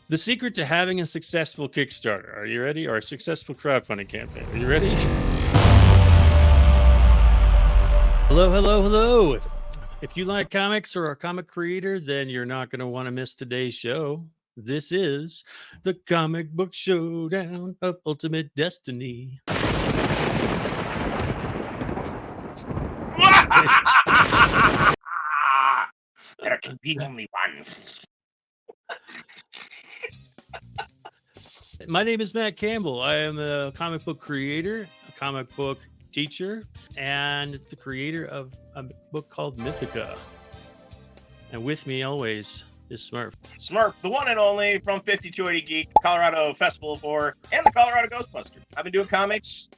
The secret to having a successful Kickstarter. Are you ready? Or a successful crowdfunding campaign. Are you ready? Hello, hello, hello. If you like comics or are a comic creator, then you're not going to want to miss today's show. This is the comic book showdown of ultimate destiny. There can be only one. My name is Matt Campbell. I am a comic book creator, a comic book teacher, and the creator of a book called Mythica. And with me always is Smurf. Smurf, the one and only from 5280 Geek, Colorado Festival 4, and the Colorado Ghostbusters. I've been doing comics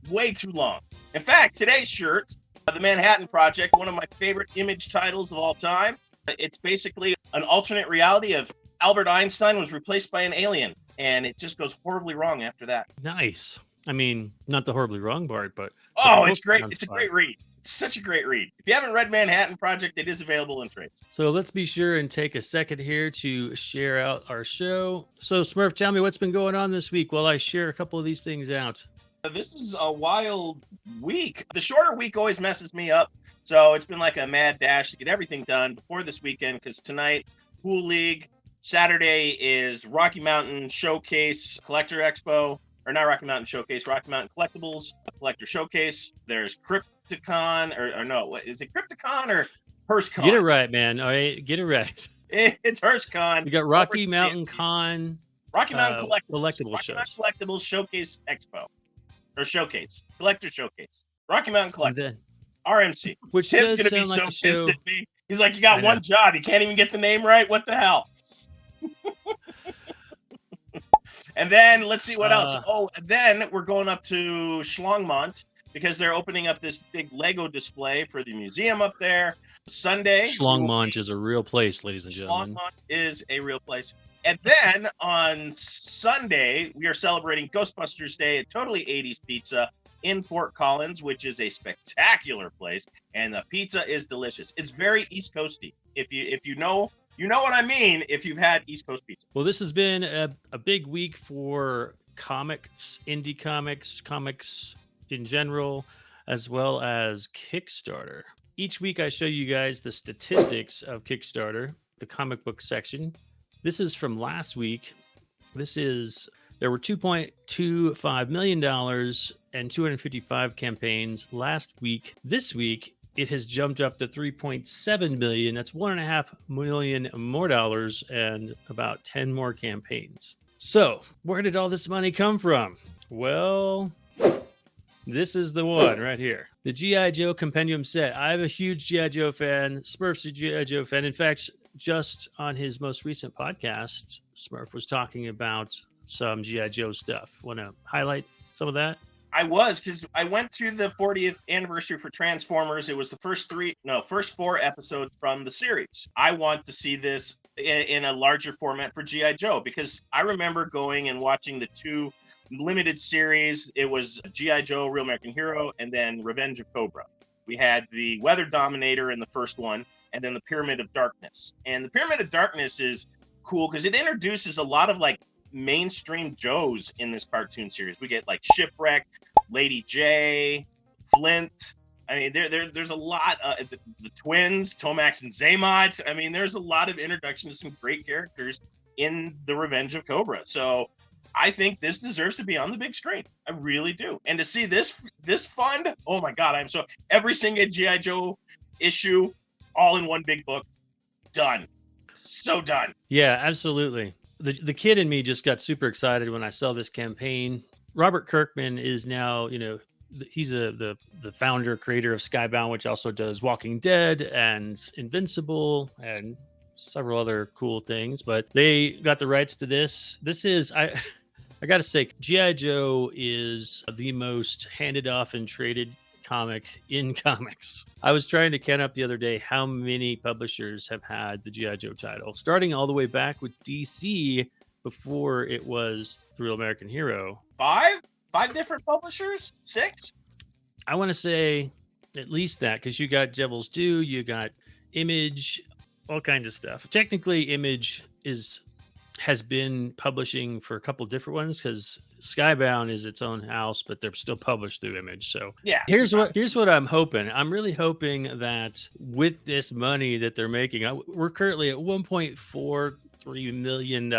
way too long. In fact, today's shirt, The Manhattan Project, one of my favorite Image titles of all time. It's basically an alternate reality of Albert Einstein was replaced by an alien, and it just goes horribly wrong after that. Nice. I mean, not the horribly wrong part, but... Oh, it's great. It's a great read. It's such a great read. If you haven't read Manhattan Project, it is available in trades. So let's be sure and take a second here to share out our show. So Smurf, tell me what's been going on this week while I share a couple of these things out. This is a wild week. The shorter week always messes me up. So it's been like a mad dash to get everything done before this weekend, because tonight, Pool League. Saturday is Rocky Mountain Showcase Collector Expo. Or not Rocky Mountain Showcase, Rocky Mountain Collectibles Collector Showcase. There's Crypticon, or no, what is it, Crypticon or HearstCon? Get it right, man. All right, get it right. It's HearstCon. You got Rocky Mountain Con. Rocky Mountain Collectible Rocky shows. Mountain Collectibles Showcase Expo. Or Showcase. Collector Showcase. Rocky Mountain Collectibles. RMC. Which Tim's does going to be sound like so a pissed show. at me. He's like, you got one job. You can't even get the name right? What the hell? And then let's see what else. Oh, then we're going up to Schlongmont because they're opening up this big Lego display for the museum up there. Sunday. Schlongmont is a real place, ladies and gentlemen. Schlongmont is a real place. And then on Sunday, we are celebrating Ghostbusters Day at Totally 80s Pizza in Fort Collins, which is a spectacular place. And the pizza is delicious. It's very East Coasty. If you know... You know what I mean if you've had East Coast pizza. Well, this has been a big week for comics, indie comics in general, as well as Kickstarter. Each week I show you guys the statistics of Kickstarter, the comic book section. This is from last week. There were $2.25 million and 255 campaigns last week. This week, it has jumped up to 3.7 million. That's $1.5 million more dollars and about 10 more campaigns. So where did all this money come from? Well, this is the one right here. The G.I. Joe Compendium set. I'm a huge G.I. Joe fan. Smurf's a G.I. Joe fan. In fact, just on his most recent podcast, Smurf was talking about some G.I. Joe stuff. Want to highlight some of that? I was, because I went through the 40th anniversary for Transformers. It was the first 4 episodes from the series. I want to see this in a larger format for G.I. Joe, because I remember going and watching the 2 limited series. It was G.I. Joe, Real American Hero, and then Revenge of Cobra. We had the Weather Dominator in the first one, and then the Pyramid of Darkness. And the Pyramid of Darkness is cool because it introduces a lot of like mainstream Joes in this cartoon series. We get like Shipwreck, Lady J, Flint. I mean, there's a lot. The twins, Tomax and Zaymot. I mean, there's a lot of introduction to some great characters in the Revenge of Cobra. So I think this deserves to be on the big screen. I really do. And to see this fund, oh my God, I'm so every single G.I. Joe issue, all in one big book, done. So done. Yeah, absolutely. The kid in me just got super excited when I saw this campaign. Robert Kirkman is now, he's the founder, creator of Skybound, which also does Walking Dead and Invincible and several other cool things. But they got the rights to this. This is, I got to say, G.I. Joe is the most handed off and traded comic in comics. I was trying to count up the other day how many publishers have had the G.I. Joe title, starting all the way back with DC before it was The Real American Hero. 5 different publishers? 6? I want to say at least that, because you got Devil's Due, you got Image, all kinds of stuff. Technically, Image has been publishing for a couple different ones, because Skybound is its own house, but they're still published through Image. So Yeah. here's what I'm hoping. I'm really hoping that with this money that they're making, we're currently at $1.43 million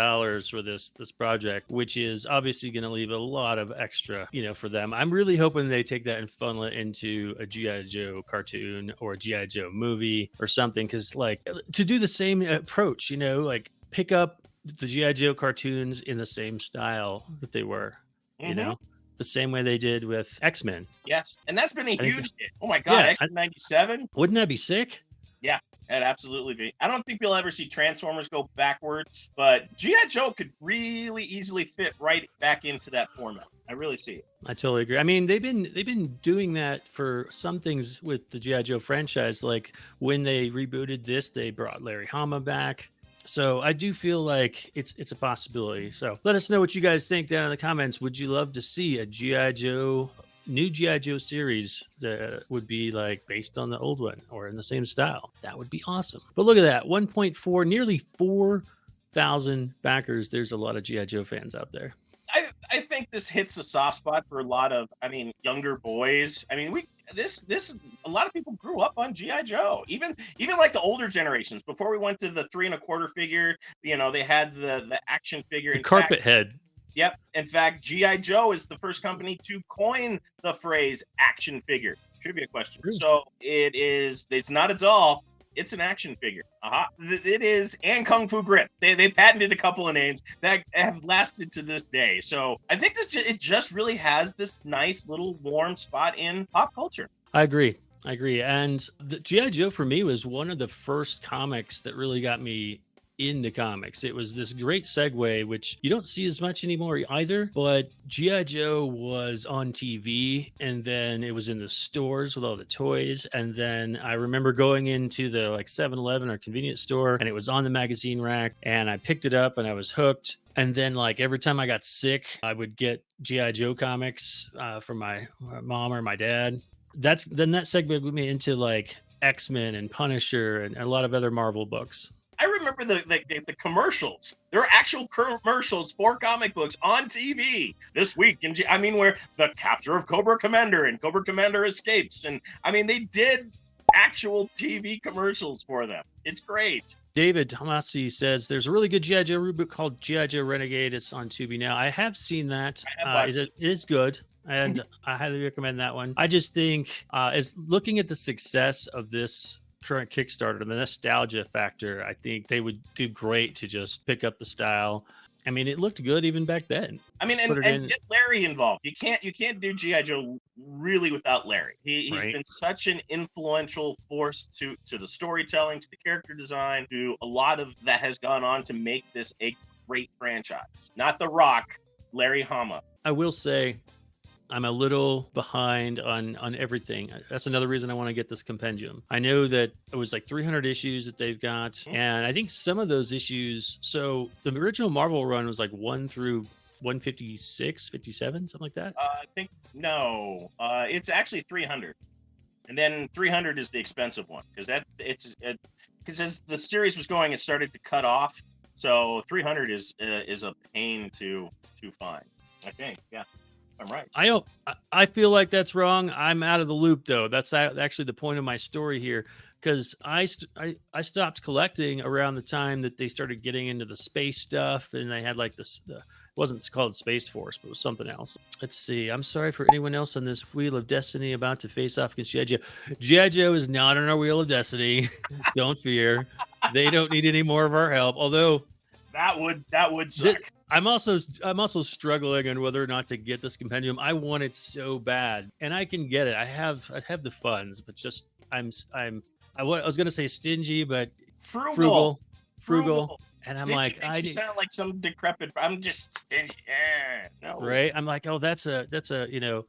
for this project, which is obviously going to leave a lot of extra, for them. I'm really hoping they take that and funnel it into a GI Joe cartoon or a GI Joe movie or something, because like to do the same approach, like pick up the GI Joe cartoons in the same style that they were, the same way they did with X-Men. Yes, and that's been a huge hit. Oh my God, X-Men 97. Wouldn't that be sick? Yeah, that'd absolutely be. I don't think we'll ever see Transformers go backwards, but GI Joe could really easily fit right back into that format. I really see it. I totally agree. I mean, they've been doing that for some things with the GI Joe franchise. Like when they rebooted this, they brought Larry Hama back. So I do feel like it's a possibility. So let us know what you guys think down in the comments. Would you love to see a new GI Joe series that would be like based on the old one or in the same style? That would be awesome. But look at that, 1.4, nearly 4,000 backers. There's a lot of GI Joe fans out there. I think this hits a soft spot for a lot of, younger boys. A lot of people grew up on GI Joe. Even like the older generations, before we went to the 3 1/4 figure, they had the action figure. The carpet head. Yep. In fact, GI Joe is the first company to coin the phrase action figure. Trivia question. True. So it's not a doll. It's an action figure. It is, and Kung Fu Grip. They patented a couple of names that have lasted to this day. So I think it just really has this nice little warm spot in pop culture. I agree. And the G.I. Joe for me was one of the first comics that really got me into comics. It was this great segue, which you don't see as much anymore either, but G.I. Joe was on TV, and then it was in the stores with all the toys, and then I remember going into the 7-Eleven or convenience store, and it was on the magazine rack, and I picked it up and I was hooked. And then every time I got sick, I would get G.I. Joe comics from my mom or my dad. That segued me into X-Men and Punisher and a lot of other Marvel books. I remember the commercials. There are actual commercials for comic books on TV this week. Where the capture of Cobra Commander and Cobra Commander escapes. And they did actual TV commercials for them. It's great. David Tomasi says there's a really good G.I. Joe reboot called G.I. Joe Renegade. It's on Tubi now. I have seen that. It is good. And I highly recommend that one. I just think as looking at the success of this current Kickstarter, the nostalgia factor, I think they would do great to just pick up the style. It looked good even back then. And get Larry involved. You can't do G.I. Joe really without Larry. He's been such an influential force to the storytelling, to the character design, to a lot of that has gone on to make this a great franchise. Not The Rock, Larry Hama. I will say I'm a little behind on everything. That's another reason I want to get this compendium. I know that it was 300 issues that they've got. And I think some of those issues, so the original Marvel run was 1 through 156, 57, something like that. I think, no, it's actually 300. And then 300 is the expensive one because as the series was going, it started to cut off. So 300 is a pain to find, I think. Yeah. I'm right. I feel like that's wrong. I'm out of the loop though. That's actually the point of my story here, because I stopped collecting around the time that they started getting into the space stuff, and they had this. It wasn't called Space Force, but it was something else. Let's see. I'm sorry for anyone else on this Wheel of Destiny about to face off against G.I. Joe. G.I. Joe is not on our Wheel of Destiny. Don't fear. They don't need any more of our help. Although that would suck. I'm also struggling on whether or not to get this compendium. I want it so bad, and I can get it. I have the funds, but just I was gonna say stingy, but frugal. And I'm stingy makes you sound like some decrepit. I'm just stingy. No. Right? I'm like, oh, that's a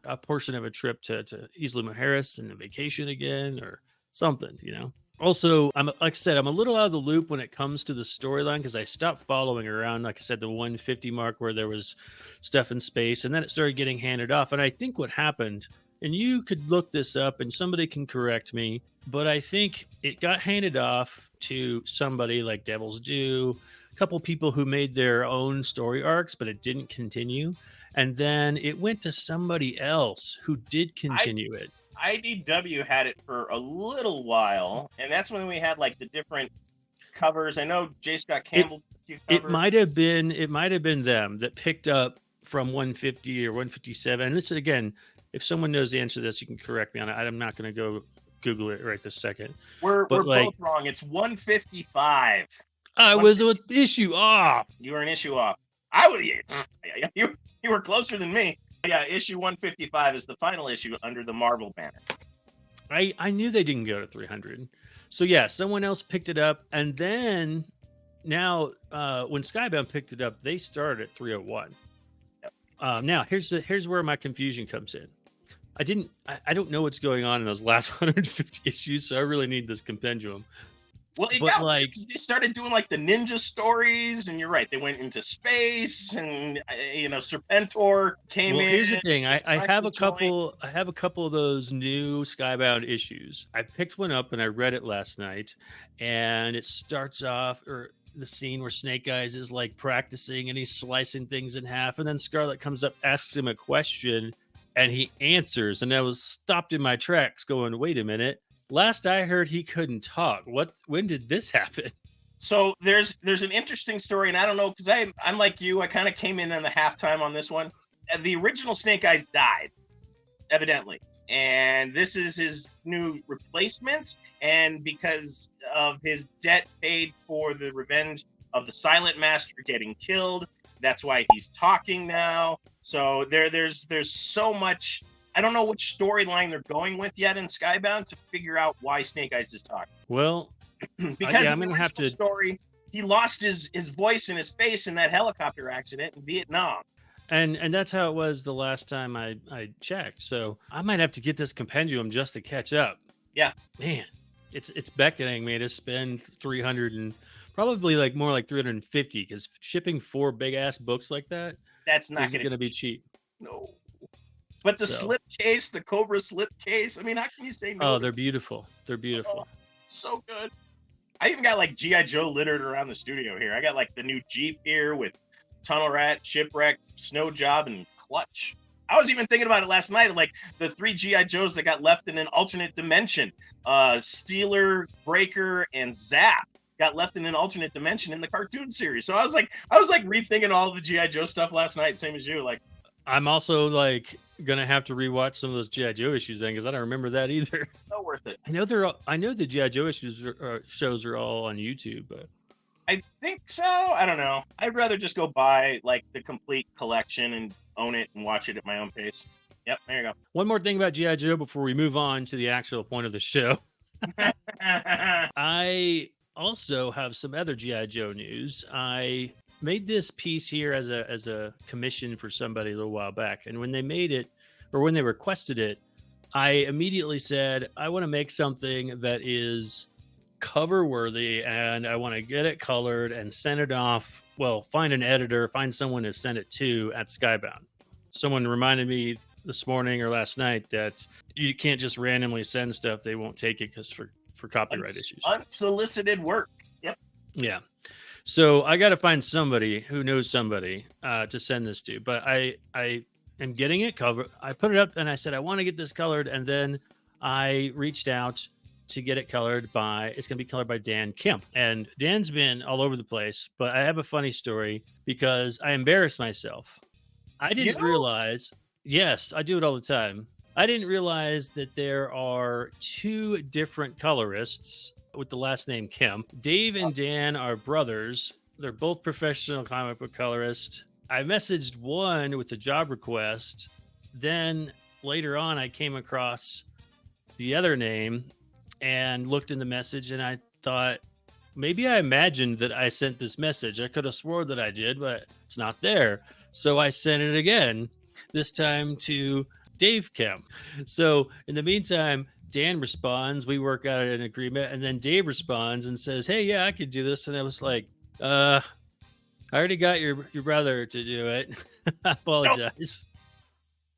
a portion of a trip to Isla Mujeres and a vacation again or something, Also, like I said, I'm a little out of the loop when it comes to the storyline because I stopped following around, like I said, the 150 mark where there was stuff in space, and then it started getting handed off. And I think what happened, and you could look this up and somebody can correct me, but I think it got handed off to somebody like Devil's Due, couple people who made their own story arcs, but it didn't continue. And then it went to somebody else who did continue it. IDW had it for a little while, and that's when we had like the different covers. I know J. Scott Campbell. It might have been them that picked up from 150 or 157. And listen, again, if someone knows the answer to this, you can correct me on it. I'm not going to go Google it right this second. We're both wrong. It's 155. I was an issue off. You were an issue off. I would. You were closer than me. Yeah, issue 155 is the final issue under the Marvel banner. I knew they didn't go to 300. So yeah, someone else picked it up, and then now when Skybound picked it up, they started at 301. Yep. Now here's where my confusion comes in. I don't know what's going on in those last 150 issues, so I really need this compendium. Well, because they started doing like the ninja stories, and you're right, they went into space, and Serpentor came in. Here's the thing: I have a couple of those new Skybound issues. I picked one up and I read it last night, and it starts off the scene where Snake Eyes is like practicing and he's slicing things in half, and then Scarlet comes up, asks him a question, and he answers, and I was stopped in my tracks, going, "Wait a minute." Last I heard, he couldn't talk. When did this happen? So there's an interesting story, and I don't know, because I'm like you. I kind of came in on the halftime on this one. The original Snake Eyes died, evidently, and this is his new replacement. And because of his debt paid for the revenge of the Silent Master getting killed, that's why he's talking now. So there's so much. I don't know which storyline they're going with yet in Skybound to figure out why Snake Eyes is talking. Well, because I'm gonna have to story, he lost his voice and his face in that helicopter accident in Vietnam. And that's how it was the last time I checked. So I might have to get this compendium just to catch up. Yeah, man, it's beckoning me to spend 300 and probably like more like 350, because shipping 4 big ass books like that's not going to be cheap. No. But the slip case, the Cobra slip case, I mean, how can you say no? Oh, they're beautiful. They're beautiful. Oh, so good. I even got like G.I. Joe littered around the studio here. I got like the new Jeep here with Tunnel Rat, Shipwreck, Snow Job, and Clutch. I was even thinking about it last night, like the 3 G.I. Joes that got left in an alternate dimension. Steeler, Breaker, and Zap got left in an alternate dimension in the cartoon series. So I was like rethinking all the G.I. Joe stuff last night, same as you. Like, I'm also like gonna have to rewatch some of those GI Joe issues then, because I don't remember that either. So worth it. I know the GI Joe issues shows are all on YouTube, but I think so. I don't know. I'd rather just go buy like the complete collection and own it and watch it at my own pace. Yep, there you go. One more thing about GI Joe before we move on to the actual point of the show. I also have some other GI Joe news. I made this piece here as a commission for somebody a little while back, and when they made it, or when they requested it, I immediately said, I want to make something that is cover worthy, and I want to get it colored and send it off. Well, find an editor, find someone to send it to at Skybound. Someone reminded me this morning or last night that you can't just randomly send stuff. They won't take it because for copyright issues. Unsolicited work. Yep. Yeah. So I got to find somebody who knows somebody to send this to. But I am getting it covered. I put it up and I said, I want to get this colored. And then I reached out to get it colored it's going to be colored by Dan Kemp. And Dan's been all over the place. But I have a funny story because I embarrassed myself. I didn't realize. Yes, I do it all the time. I didn't realize that there are 2 different colorists with the last name Kemp. Dave and Dan are brothers. They're both professional comic book colorists. I messaged one with a job request. Then later on, I came across the other name and looked in the message, and I thought, maybe I imagined that I sent this message. I could have sworn that I did, but it's not there. So I sent it again, this time to Dave Kemp. So in the meantime, Dan responds, we work out an agreement, and then Dave responds and says, hey, yeah, I could do this. And I was like, I already got your brother to do it. I apologize.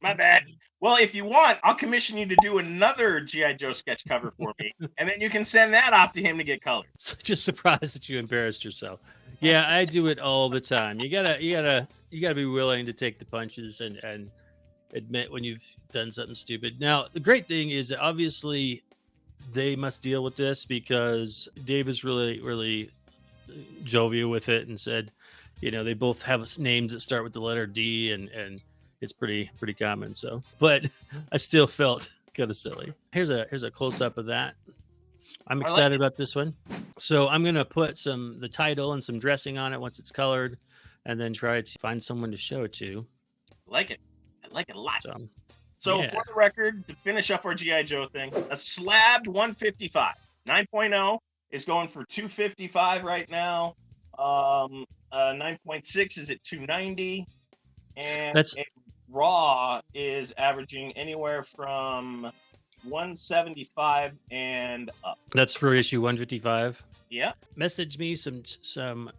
My bad. Well, if you want, I'll commission you to do another G.I. Joe sketch cover for me, and then you can send that off to him to get colored. So just surprised that you embarrassed yourself. Yeah, I do it all the time. You gotta be willing to take the punches and admit when you've done something stupid. Now, the great thing is that obviously they must deal with this because Dave is really jovial with it and said, they both have names that start with the letter D, and it's pretty common. So, but I still felt kind of silly. Here's a close up of that. I'm excited about this one. So I'm gonna put the title and some dressing on it once it's colored, and then try to find someone to show it to. I like it a lot. So for the record, to finish up our G.I. Joe thing, a slabbed 155 9.0 is going for $255 right now. 9.6 is at $290, and a raw is averaging anywhere from $175 and up. That's for issue 155. Yeah. Message me some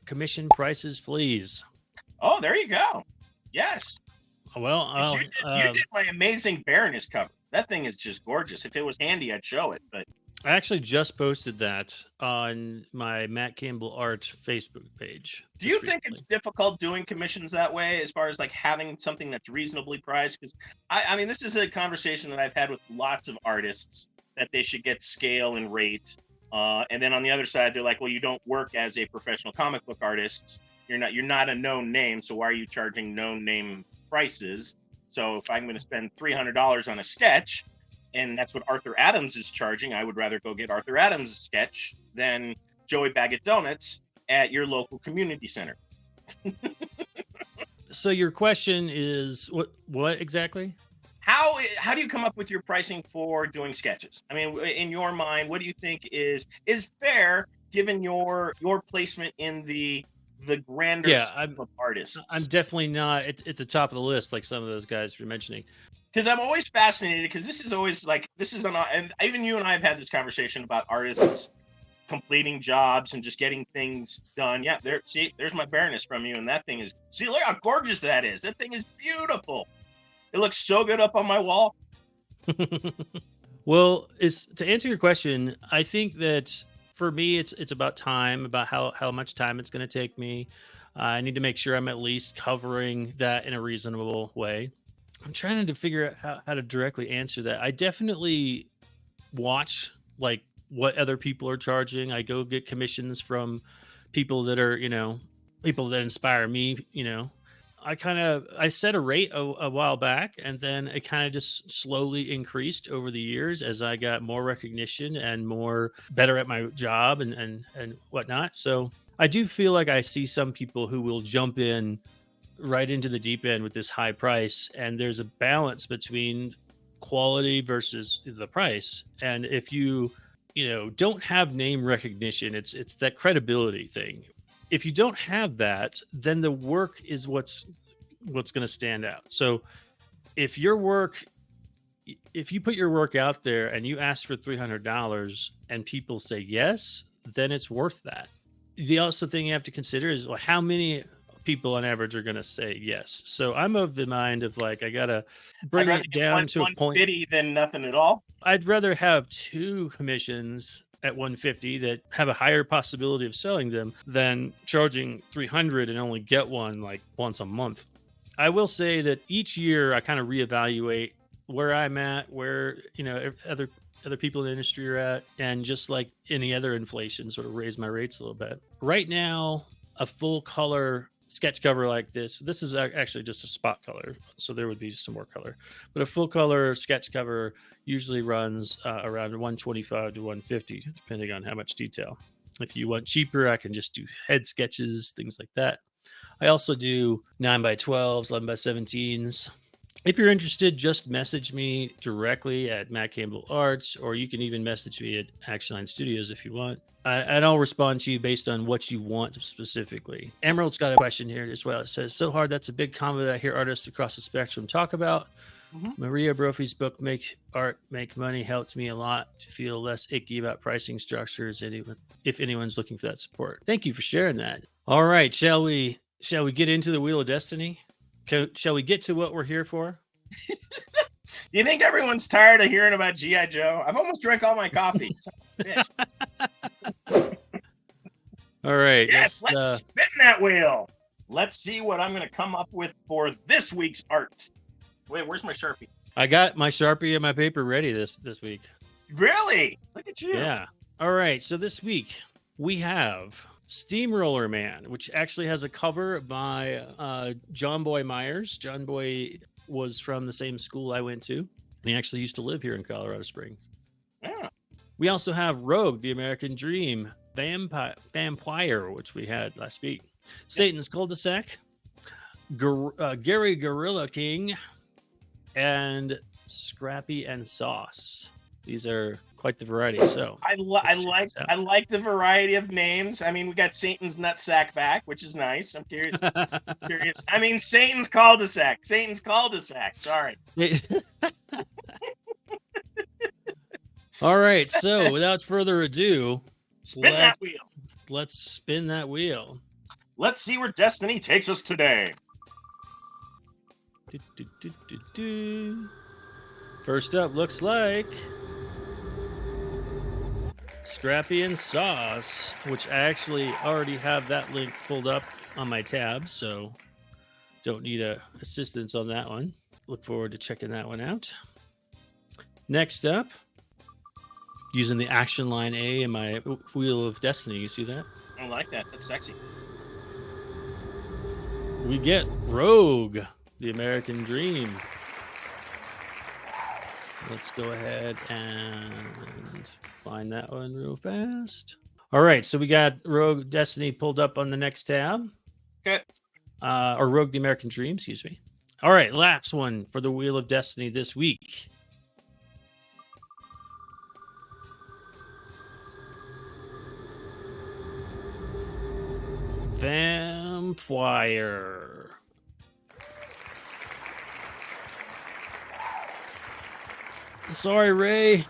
commission prices, please. Oh, there you go. Yes. Well, you did my amazing Baroness cover. That thing is just gorgeous. If it was handy, I'd show it. But I actually just posted that on my Matt Campbell Art Facebook page. Do you think it's difficult doing commissions that way, as far as like having something that's reasonably priced? Because I mean, this is a conversation that I've had with lots of artists, that they should get scale and rate. And then on the other side, they're like, well, you don't work as a professional comic book artist. You're not a known name. So why are you charging known name prices? So if I'm going to spend $300 on a sketch, and that's what Arthur Adams is charging, I would rather go get Arthur Adams' sketch than Joey Bag of Donuts at your local community center. So your question is what exactly? How do you come up with your pricing for doing sketches? I mean, in your mind, what do you think is fair given your placement in the grander scheme of artists? I'm definitely not at the top of the list like some of those guys you're mentioning. Because I'm always fascinated, because this is always like, and even you and I have had this conversation about artists completing jobs and just getting things done. Yeah, there's my Baroness from you, and that thing is, look how gorgeous that is. That thing is beautiful. It looks so good up on my wall. Well, to answer your question, I think that for me, it's about time, about how much time it's going to take me. I need to make sure I'm at least covering that in a reasonable way. I'm trying to figure out how to directly answer that. I definitely watch like what other people are charging. I go get commissions from people that are, people that inspire me, I set a rate a while back, and then it kind of just slowly increased over the years as I got more recognition and better at my job and whatnot. So I do feel like I see some people who will jump in right into the deep end with this high price, and there's a balance between quality versus the price. And if you don't have name recognition, it's that credibility thing. If you don't have that, then the work is what's going to stand out. So if you put your work out there and you ask for $300 and people say yes, then it's worth that. The also thing you have to consider is, well, how many people on average are going to say yes. So I'm of the mind of like, I got to bring it down to a point. $150 than nothing at all. I'd rather have 2 commissions at $150 that have a higher possibility of selling them than charging $300 and only get one like once a month. I will say that each year I kind of reevaluate where I'm at, where, other people in the industry are at, and just like any other inflation, sort of raise my rates a little bit. Right now, a full color sketch cover like this is actually just a spot color, so there would be some more color, but a full color sketch cover usually runs around 125 to 150 depending on how much detail. If you want cheaper, I can just do head sketches, things like that. I also do 9x12s, 11x17s. If you're interested, just message me directly at Matt Campbell Arts, or you can even message me at Action Line Studios if you want. And I'll respond to you based on what you want specifically. Emerald's got a question here as well. It says, so hard, that's a big combo that I hear artists across the spectrum talk about. Mm-hmm. Maria Brophy's book, Make Art, Make Money, helped me a lot to feel less icky about pricing structures, if anyone's looking for that support. Thank you for sharing that. All right, shall we get into the Wheel of Destiny? Shall we get to what we're here for? You think everyone's tired of hearing about G.I. Joe? I've almost drank all my coffee. All right. Yes, let's spin that wheel. Let's see what I'm going to come up with for this week's art. Wait, where's my Sharpie? I got my Sharpie and my paper ready this week. Really? Look at you. Yeah. All right. So this week we have Steamroller Man, which actually has a cover by John Boy Myers. John Boy was from the same school I went to. And he actually used to live here in Colorado Springs. Yeah. We also have Rogue, the American Dream, Vampwyre, which we had last week, Satan's Cul-de-sac, Gary Gorilla King, and Scrappy and Sauce. These are quite the variety. So I like the variety of names. I mean, we got Satan's Nutsack back, which is nice. I'm curious. I mean, Satan's Cul-de-sac. Satan's Cul-de-sac. Sorry. All right. So without further ado, spin that wheel. Let's spin that wheel. Let's see where destiny takes us today. First up looks like Scrappy and Sauce, which I actually already have that link pulled up on my tab, so don't need assistance on that one. Look forward to checking that one out. Next up, using the action line A in my Wheel of Destiny. You see that? I like that. That's sexy. We get Rogue, the American Dream. Let's go ahead and find that one real fast. All right, so we got Rogue Destiny pulled up on the next tab. Okay. Or Rogue the American Dream, excuse me. All right, last one for the Wheel of Destiny this week. Vampwyre. Sorry, Ray.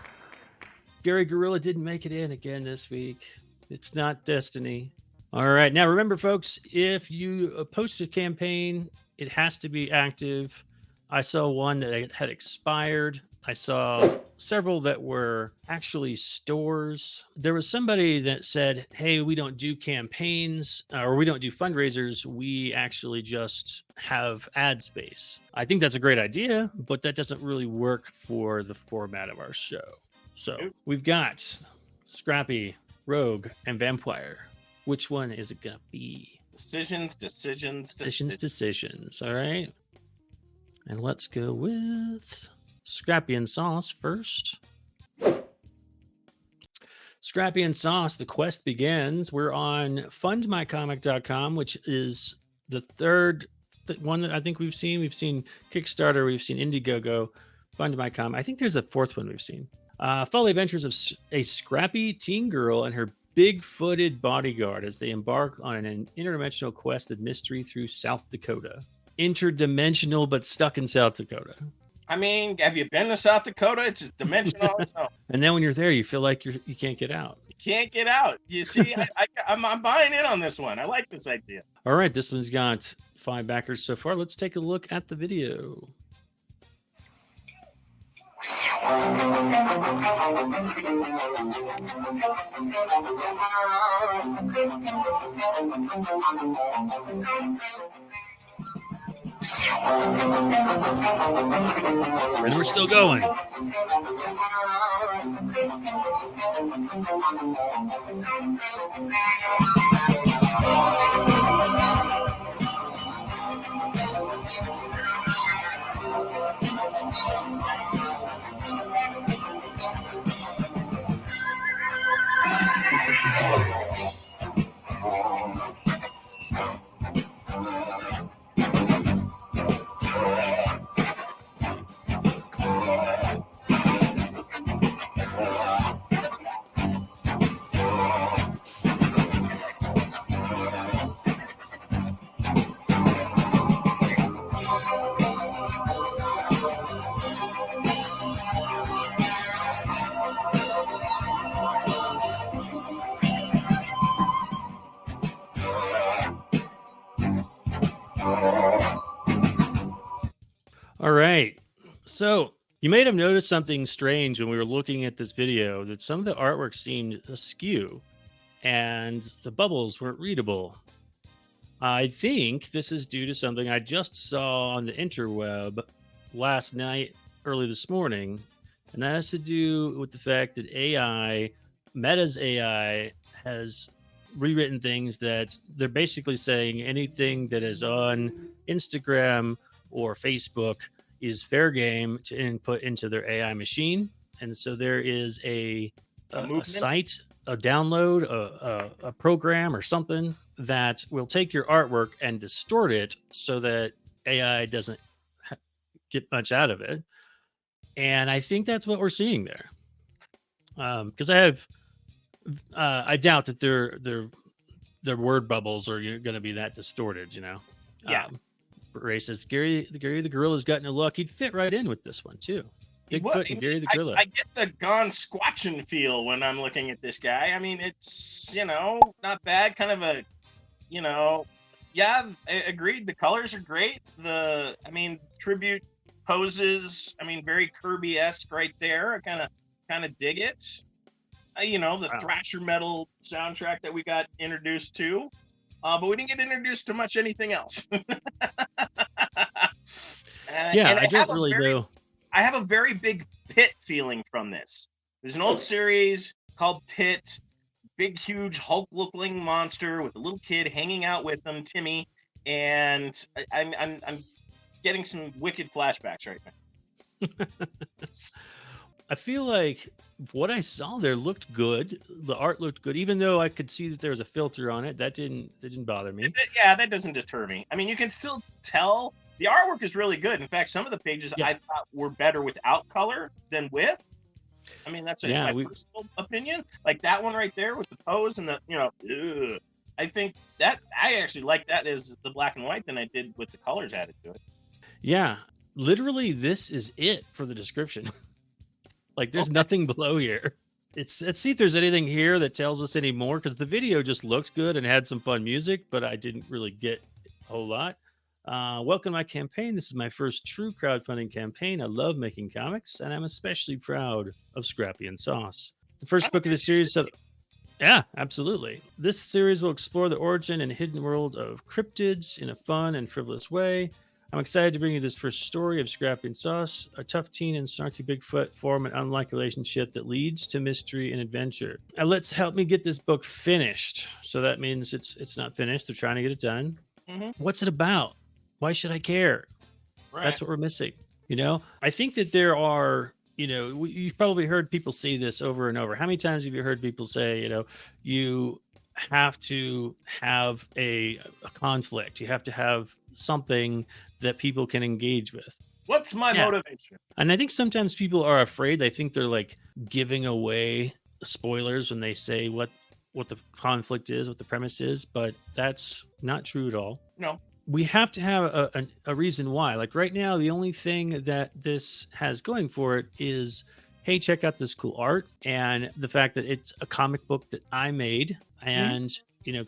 Gary Gorilla didn't make it in again this week. It's not Destiny. All right. Now, remember, folks, if you post a campaign, it has to be active. I saw one that had expired. I saw several that were actually stores. There was somebody that said, hey, we don't do campaigns or we don't do fundraisers. We actually just have ad space. I think that's a great idea, but that doesn't really work for the format of our show. So we've got Scrappy, Rogue, and Vampwyre. Which one is it going to be? Decisions. All right. And let's go with Scrappy and Sauce first. Scrappy and Sauce, the quest begins. We're on fundmycomic.com, which is the third one that I think we've seen. We've seen Kickstarter, we've seen Indiegogo, Fund My Comic. I think there's a fourth one we've seen. Follow the adventures of a scrappy teen girl and her big-footed bodyguard as they embark on an interdimensional quest of mystery through South Dakota. Interdimensional, but stuck in South Dakota. I mean, have you been to South Dakota? It's just dimensional on its own. And then when you're there, you feel like you can't get out. You can't get out. You see, I'm buying in on this one. I like this idea. All right, this one's got 5 backers so far. Let's take a look at the video. And we're still going. All right. So you may have noticed something strange when we were looking at this video, that some of the artwork seemed askew. and the bubbles weren't readable. I think this is due to something I just saw on the interweb last night, early this morning, and that has to do with the fact that AI, Meta's AI, has rewritten things that they're basically saying anything that is on Instagram or Facebook is fair game to input into their AI machine. And so there is a site, a download, a program or something that will take your artwork and distort it so that AI doesn't get much out of it. And I think that's what we're seeing there. Because I doubt that their word bubbles are going to be that distorted, you know? Yeah. Ray says, Gary the Gorilla's got no luck. He'd fit right in with this one, too. Bigfoot and Gary the Gorilla. I get the gone squatching feel when I'm looking at this guy. I mean, it's, you know, not bad. Kind of a, you know, yeah, agreed. The colors are great. Tribute poses, I mean, very Kirby-esque right there. I kind of dig it. The thrasher metal soundtrack that we got introduced to, but we didn't get introduced to much anything else. I don't really know. I have a very big Pit feeling from this. There's an old series called Pit, big, huge Hulk-looking monster with a little kid hanging out with him, Timmy, and I'm getting some wicked flashbacks right now. I feel like what I saw there looked good. The art looked good, even though I could see that there was a filter on it. That didn't bother me. Yeah, that doesn't deter me. I mean, you can still tell the artwork is really good. In fact, some of the pages I thought were better without color than with. I mean, that's my personal opinion. Like that one right there with the pose and the, I think that I actually like that as the black and white than I did with the colors added to it. Yeah, literally, this is it for the description. Like, there's nothing below here. Let's see if there's anything here that tells us any more, because the video just looked good and had some fun music, but I didn't really get a whole lot. Welcome to my campaign. This is my first true crowdfunding campaign. I love making comics, and I'm especially proud of Scrappy and Sauce. The first book of the series. Yeah, absolutely. This series will explore the origin and hidden world of cryptids in a fun and frivolous way. I'm excited to bring you this first story of Scrappy and Sauce. A tough teen and snarky Bigfoot form an unlike relationship that leads to mystery and adventure. Let's help me get this book finished. So that means it's not finished. They're trying to get it done. Mm-hmm. What's it about? Why should I care? Right. That's what we're missing. I think that there are, you've probably heard people say this over and over. How many times have you heard people say, you have to have a conflict. You have to have something that people can engage with. What's my motivation? And I think sometimes people are afraid. They think they're like giving away spoilers when they say what the conflict is, what the premise is, but that's not true at all. No. We have to have a reason why. Like right now, the only thing that this has going for it is, hey, check out this cool art, and the fact that it's a comic book that I made, and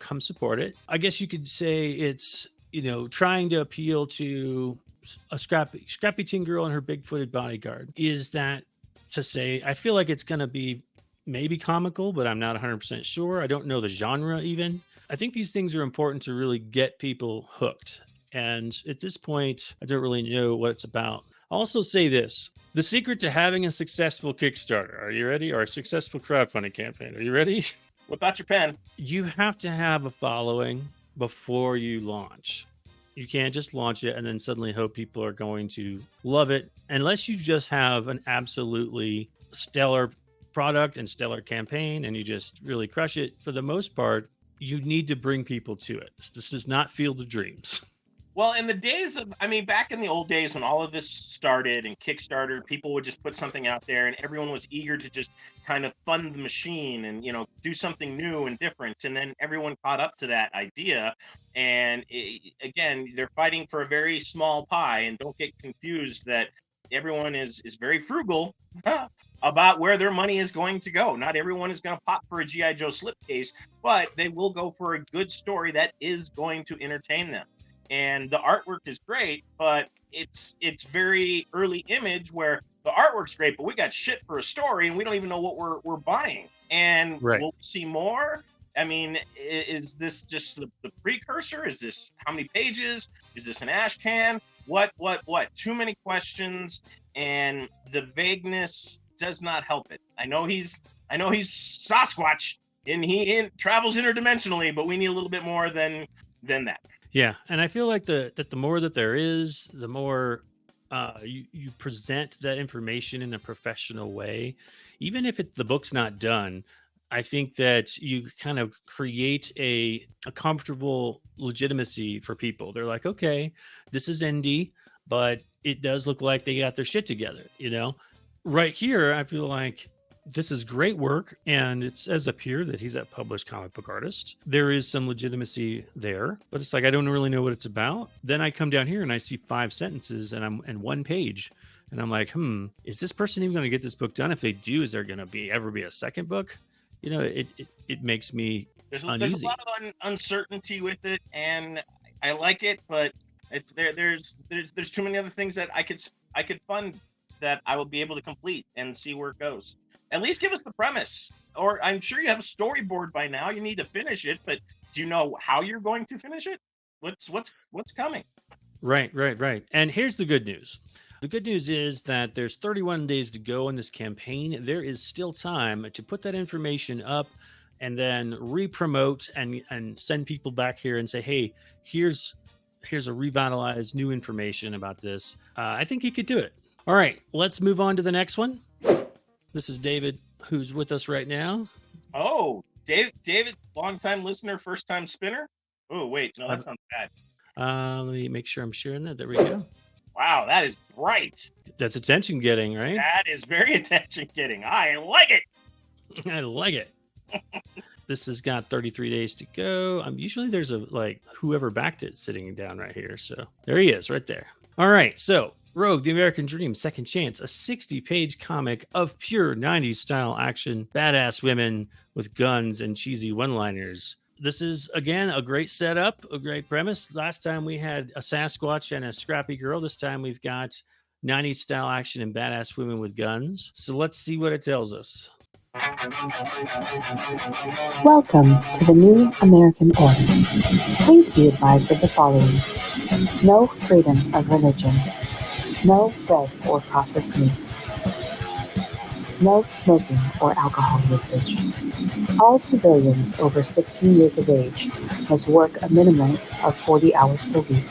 come support it. I guess you could say it's trying to appeal to a scrappy teen girl and her big-footed bodyguard. Is that to say? I feel like it's going to be maybe comical, but I'm not 100% sure. I don't know the genre even. I think these things are important to really get people hooked. And at this point, I don't really know what it's about. I'll also say this. The secret to having a successful Kickstarter, are you ready? Or a successful crowdfunding campaign, are you ready? Whip out your pen. You have to have a following before you launch. You can't just launch it and then suddenly hope people are going to love it. Unless you just have an absolutely stellar product and stellar campaign and you just really crush it. For the most part, you need to bring people to it. This is not Field of Dreams. Well, in the days of, back in the old days when all of this started and Kickstarter, people would just put something out there and everyone was eager to just kind of fund the machine and, do something new and different. And then everyone caught up to that idea. And again, they're fighting for a very small pie, and don't get confused that everyone is very frugal about where their money is going to go. Not everyone is going to pop for a G.I. Joe slipcase, but they will go for a good story that is going to entertain them. And the artwork is great, but it's very early image where the artwork's great, but we got shit for a story and we don't even know what we're buying. And We'll see more I mean, is this just the precursor? Is this how many pages? Is this an ash can? What? Too many questions, and the vagueness does not help it. I know he's Sasquatch, and he travels interdimensionally, but we need a little bit more than that. Yeah, and I feel like the more that there is, the more you present that information in a professional way, even if the book's not done. I think that you kind of create a comfortable legitimacy for people. They're like, okay, this is indie, but it does look like they got their shit together. Right here, I feel like this is great work, and it says up here that he's a published comic book artist. There is some legitimacy there, but it's like I don't really know what it's about. Then I come down here and I see 5 sentences and 1 page, and I'm like, is this person even going to get this book done? If they do, is there going to ever be a second book? It makes me uneasy. There's a lot of uncertainty with it, and I like it, but there's too many other things that I could fund that I will be able to complete and see where it goes. At least give us the premise, or I'm sure you have a storyboard by now. You need to finish it, but do you know how you're going to finish it? What's coming? Right. And here's the good news. The good news is that there's 31 days to go in this campaign. There is still time to put that information up and then re-promote and send people back here and say, hey, here's a revitalized new information about this. I think you could do it. All right, let's move on to the next one. This is David, who's with us right now. Oh, David, long-time listener, first-time spinner. Oh, wait, no, that sounds bad. Let me make sure I'm sharing that. There we go. Wow, that is bright. That's attention getting, right? That is very attention getting. I like it. I like it. This has got 33 days to go. Usually there's whoever backed it sitting down right here. So there he is right there. All right. So Rogue, the American Dream, Second Chance, a 60-page comic of pure 90s style action, badass women with guns and cheesy one-liners. This is, again, a great setup, a great premise. Last time we had a Sasquatch and a scrappy girl. This time we've got 90s style action and badass women with guns. So let's see what it tells us. Welcome to the New American Order. Please be advised of the following. No freedom of religion. No bread or processed meat. No smoking or alcohol usage. All civilians over 16 years of age must work a minimum of 40 hours per week.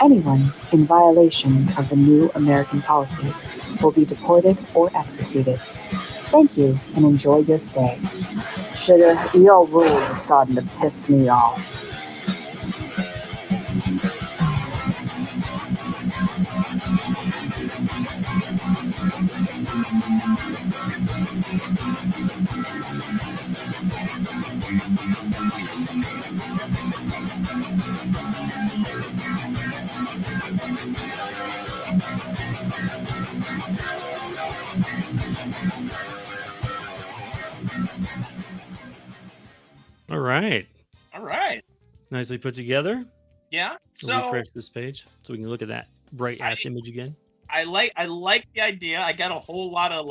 Anyone in violation of the new American policies will be deported or executed. Thank you and enjoy your stay. Sugar, your rules are starting to piss me off. All right. Nicely put together. Yeah. So refresh this page so we can look at that bright ass image again. I like the idea. I got a whole lot of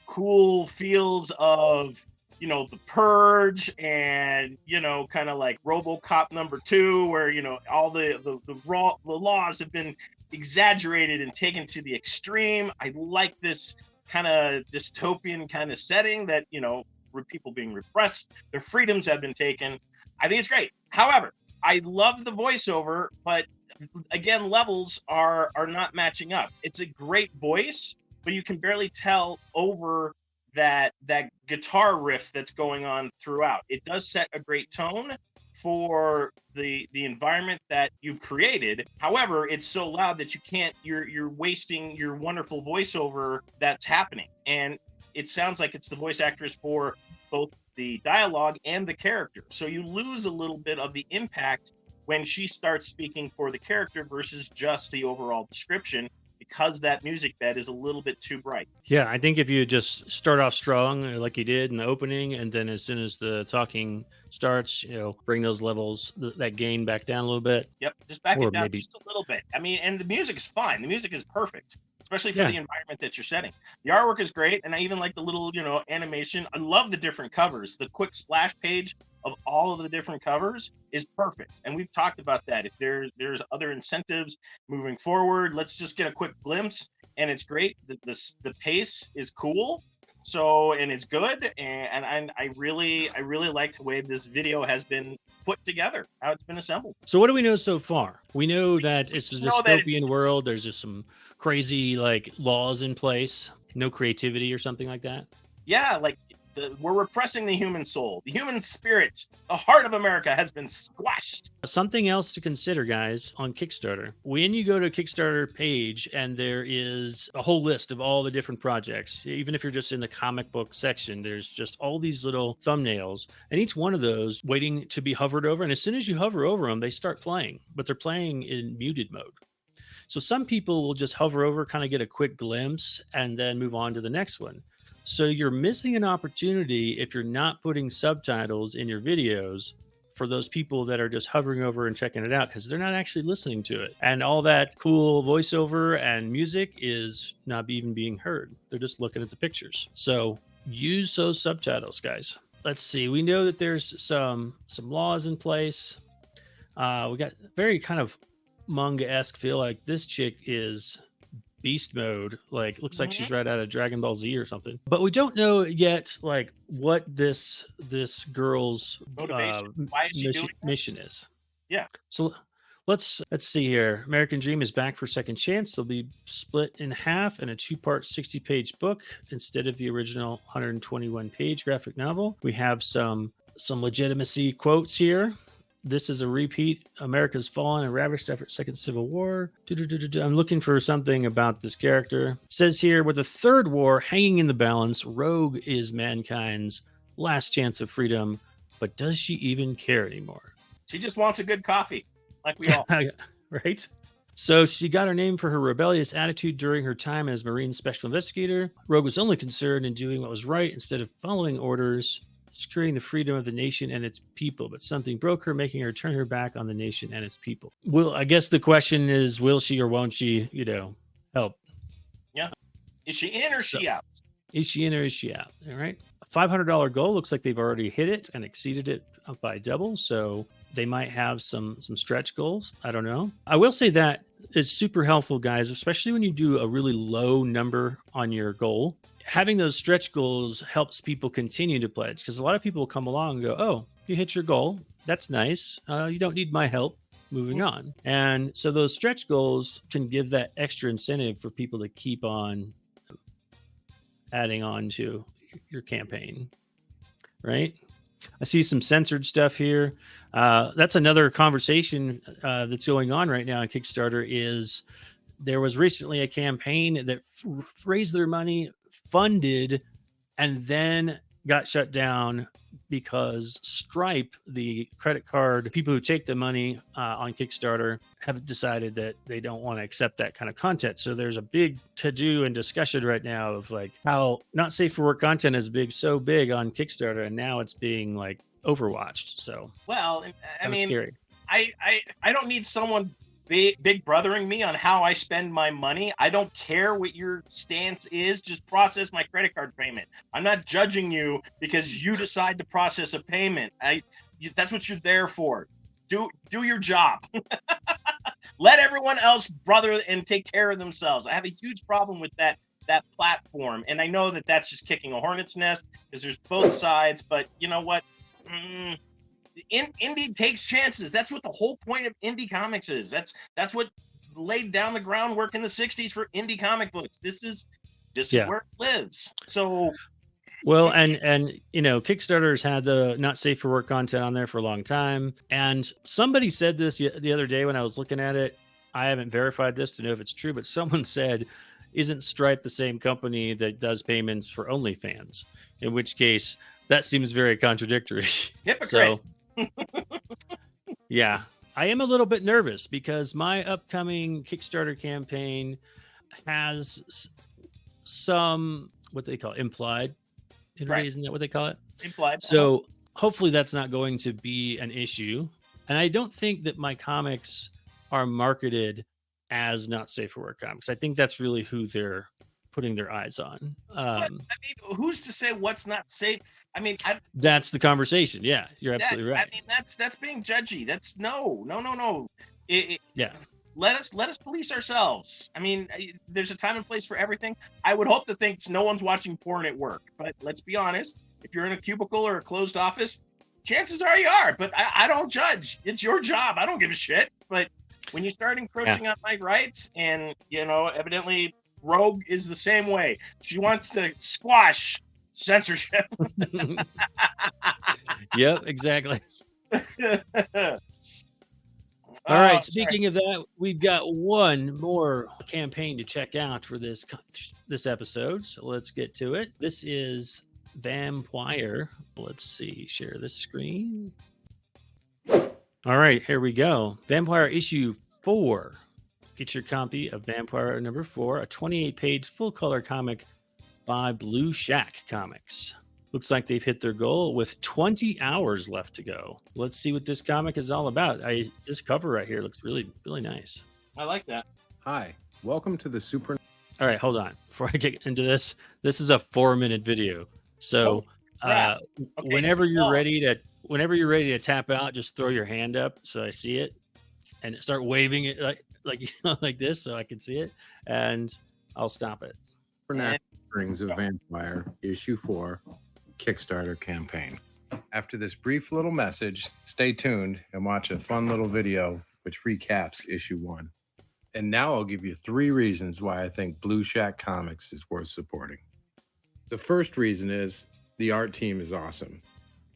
cool feels of the Purge and kind of like RoboCop #2, where all the laws have been exaggerated and taken to the extreme. I like this kind of dystopian kind of setting that people being repressed, their freedoms have been taken. I think it's great. However, I love the voiceover, but again, levels are not matching up. It's a great voice, but you can barely tell over that guitar riff that's going on throughout. It does set a great tone for the environment that you've created. However, it's so loud that you're wasting your wonderful voiceover that's happening. And it sounds like it's the voice actress for both the dialogue and the character. So you lose a little bit of the impact when she starts speaking for the character versus just the overall description, because that music bed is a little bit too bright. Yeah, I think if you just start off strong like you did in the opening, and then as soon as the talking starts, bring those levels, that gain back down a little bit. Yep, just back it down just a little bit. I mean, and the music is fine. The music is perfect. especially for Yeah. the environment that you're setting. The artwork is great, and I even like the little, animation. I love the different covers. The quick splash page of all of the different covers is perfect, and we've talked about that. If there's other incentives moving forward, let's just get a quick glimpse, and it's great. The pace is cool. So, and it's good, and I really like the way this video has been put together, how it's been assembled. So what do we know so far? We know that it's a just know that dystopian world. There's just some crazy like laws in place, no creativity or something like that. Yeah, like we're repressing the human soul, the human spirit, the heart of America has been squashed. Something else to consider, guys, on Kickstarter. When you go to a Kickstarter page and there is a whole list of all the different projects, even if you're just in the comic book section, there's just all these little thumbnails, and each one of those waiting to be hovered over. And as soon as you hover over them, they start playing, but they're playing in muted mode. So some people will just hover over, kind of get a quick glimpse, and then move on to the next one. So you're missing an opportunity if you're not putting subtitles in your videos for those people that are just hovering over and checking it out, because they're not actually listening to it. And all that cool voiceover and music is not even being heard. They're just looking at the pictures. So use those subtitles, guys. Let's see. We know that there's some laws in place. We got very kind of manga-esque feel. Like this chick is beast mode, like looks like she's right out of Dragon Ball Z or something, but we don't know yet like what this girl's Motivation. Why is she doing mission is. Yeah. So let's see here. American Dream is back for second chance. They'll be split in half in a 2-part 60-page book instead of the original 121-page graphic novel. We have some legitimacy quotes here. This is a repeat. America's fallen and ravished after Second Civil War. I'm looking for something about this character. It says here, with the third war hanging in the balance, Rogue is mankind's last chance of freedom. But does she even care anymore? She just wants a good coffee, like we all. Right? So she got her name for her rebellious attitude during her time as Marine Special Investigator. Rogue was only concerned in doing what was right instead of following orders, securing the freedom of the nation and its people, but something broke her, making her turn her back on the nation and its people. Well, I guess the question is, will she or won't she, help? Yeah. Is she in or is she out? Is she in or is she out? All right. A $500 goal. Looks like they've already hit it and exceeded it by double. So they might have some stretch goals. I don't know. I will say that is super helpful, guys, especially when you do a really low number on your goal. Having those stretch goals helps people continue to pledge, because a lot of people will come along and go, oh, you hit your goal. That's nice. You don't need my help. Moving on. And so those stretch goals can give that extra incentive for people to keep on adding on to your campaign, right? I see some censored stuff here. That's another conversation that's going on right now on Kickstarter. Is there was recently a campaign that raised their money, funded, and then got shut down because Stripe, the credit card people who take the money on Kickstarter, have decided that they don't want to accept that kind of content. So there's a big to-do and discussion right now of like how not safe for work content is so big on Kickstarter, and now it's being like overwatched. So well, I mean, scary. I don't need someone big brothering me on how I spend my money. I don't care what your stance is. Just process my credit card payment. I'm not judging you because you decide to process a payment. That's what you're there for. Do your job. Let everyone else brother and take care of themselves. I have a huge problem with that platform, and I know that that's just kicking a hornet's nest because there's both sides. But you know what? Indie takes chances. That's what the whole point of indie comics is. That's what laid down the groundwork in the 60s for indie comic books. This is where it lives. So well, and Kickstarter's had the not safe for work content on there for a long time. And somebody said this the other day when I was looking at it. I haven't verified this to know if it's true, but someone said, isn't Stripe the same company that does payments for OnlyFans? In which case, that seems very contradictory. Hypocrites. So, yeah, I am a little bit nervous because my upcoming Kickstarter campaign has some, what they call implied nudity, right? Isn't that what they call it? Implied. So hopefully that's not going to be an issue. And I don't think that my comics are marketed as not safe for work comics. I think that's really who they're putting their eyes on. I mean, who's to say what's not safe? I mean, that's the conversation. Yeah, you're absolutely right. I mean, that's being judgy. That's no. Yeah. Let us police ourselves. I mean, there's a time and place for everything. I would hope to think no one's watching porn at work, but let's be honest. If you're in a cubicle or a closed office, chances are you are. But I don't judge. It's your job. I don't give a shit. But when you start encroaching on my rights, and evidently Rogue is the same way. She wants to squash censorship. Yep, exactly. All right. Speaking of that, we've got one more campaign to check out for this episode. So let's get to it. This is Vampwyre. Let's see. Share this screen. All right, here we go. Vampwyre issue 4. Get your copy of Vampwyre number 4, a 28-page full-color comic by Blue Shack Comics. Looks like they've hit their goal with 20 hours left to go. Let's see what this comic is all about. This cover right here looks really, really nice. I like that. Hi, welcome to the Super. All right, hold on. Before I get into this is a 4-minute video. So whenever you're ready to tap out, just throw your hand up so I see it, and start waving it like this so I can see it, and I'll stop it. Supernatural Springs of Vampwyre, issue 4, Kickstarter campaign. After this brief little message, stay tuned and watch a fun little video which recaps issue 1. And now I'll give you 3 reasons why I think Blue Shack Comics is worth supporting. The first reason is the art team is awesome.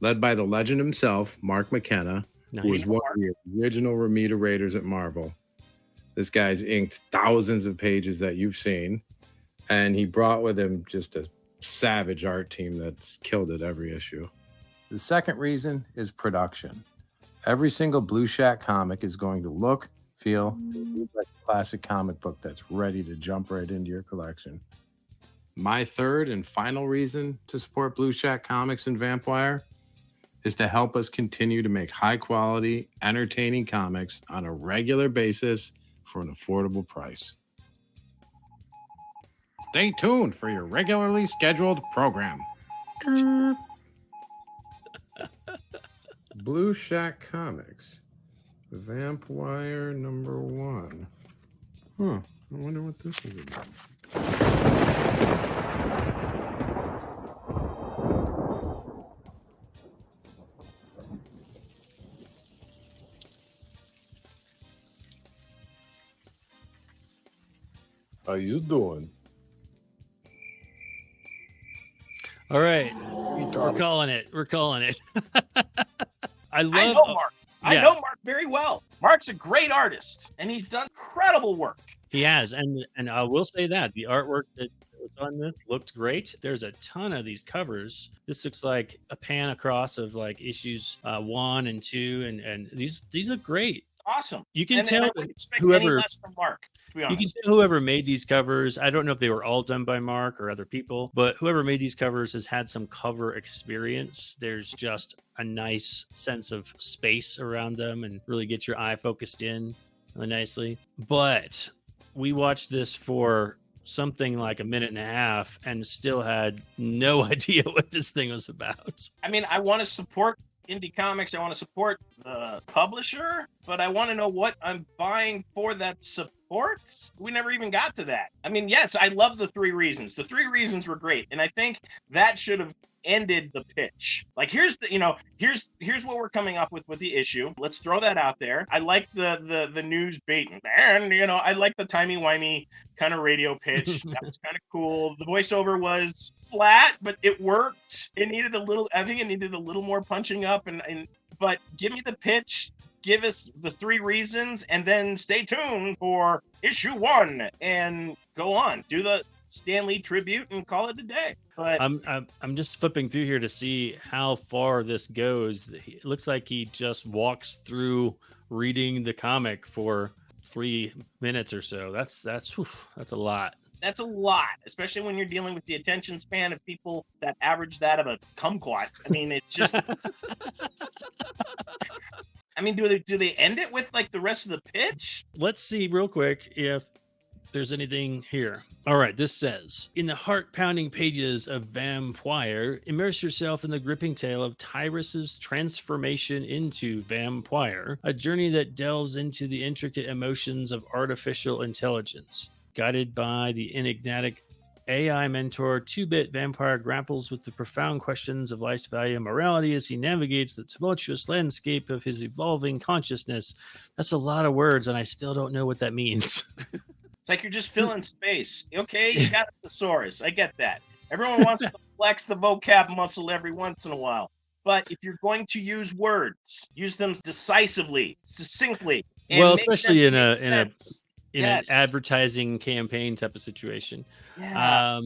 Led by the legend himself, Mark McKenna, who was one of the original Romita Raiders at Marvel. This guy's inked thousands of pages that you've seen, and he brought with him just a savage art team that's killed it every issue. The second reason is production. Every single Blue Shack comic is going to look, feel like a classic comic book that's ready to jump right into your collection. My third and final reason to support Blue Shack Comics and Vampwyre is to help us continue to make high quality, entertaining comics on a regular basis for an affordable price. Stay tuned for your regularly scheduled program. Blue Shack Comics, Vampwyre number 1. I wonder what this is about. How you doing? All right, we're calling it. I know Mark. I know Mark very well. Mark's a great artist, and he's done incredible work. He has, and I will say that the artwork that was on this looked great. There's a ton of these covers. This looks like a pan across of like issues 1 and 2, and these look great. Awesome. You can tell I wouldn't expect any less from Mark. You can tell whoever made these covers. I don't know if they were all done by Mark or other people, but whoever made these covers has had some cover experience. There's just a nice sense of space around them and really get your eye focused in really nicely. But we watched this for something like a minute and a half and still had no idea what this thing was about. I mean, I want to support indie comics. I want to support the publisher, but I want to know what I'm buying for that support. We never even got to that. I mean, yes, I love the 3 reasons. The 3 reasons were great, and I think that should have ended the pitch. Like, here's what we're coming up with the issue. Let's throw that out there. I like the news bait, and I like the timey-wimey kind of radio pitch. That was kind of cool. The voiceover was flat, but it worked. I think it needed a little more punching up, but give me the pitch. Give us the 3 reasons, and then stay tuned for issue 1 and go on. Do the Stan Lee tribute and call it a day. But I'm just flipping through here to see how far this goes. It looks like he just walks through reading the comic for 3 minutes or so. That's a lot. That's a lot, especially when you're dealing with the attention span of people that average that of a kumquat. I mean, it's just. I mean, do they end it with like the rest of the pitch? Let's see real quick if there's anything here. All right, this says, in the heart-pounding pages of Vampwyre, immerse yourself in the gripping tale of Tyrus's transformation into Vampwyre, a journey that delves into the intricate emotions of artificial intelligence. Guided by the enigmatic AI mentor, 2-bit Vampwyre grapples with the profound questions of life's value and morality as he navigates the tumultuous landscape of his evolving consciousness. That's a lot of words, and I still don't know what that means. It's like you're just filling space. Okay, you got a thesaurus. I get that. Everyone wants to flex the vocab muscle every once in a while. But if you're going to use words, use them decisively, succinctly. And well, make especially them in make sense. an Yes. advertising campaign type of situation. Yeah.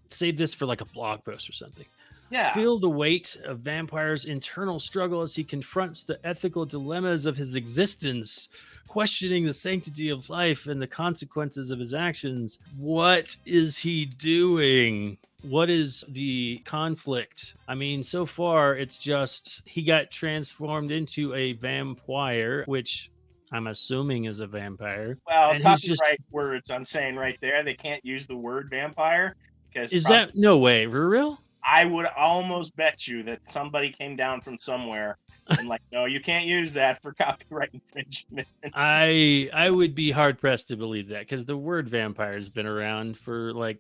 Save this for like a blog post or something. Yeah. Feel the weight of Vampwyre's internal struggle as he confronts the ethical dilemmas of his existence, questioning the sanctity of life and the consequences of his actions. What is he doing? What is the conflict? I mean, so far, it's just he got transformed into a Vampwyre, which I'm assuming is a vampire. Well, and he's just copyright words I'm saying right there. They can't use the word vampire because is that no way for real? I would almost bet you that somebody came down from somewhere and like, no, you can't use that for copyright infringement. I would be hard pressed to believe that because the word vampire has been around for like,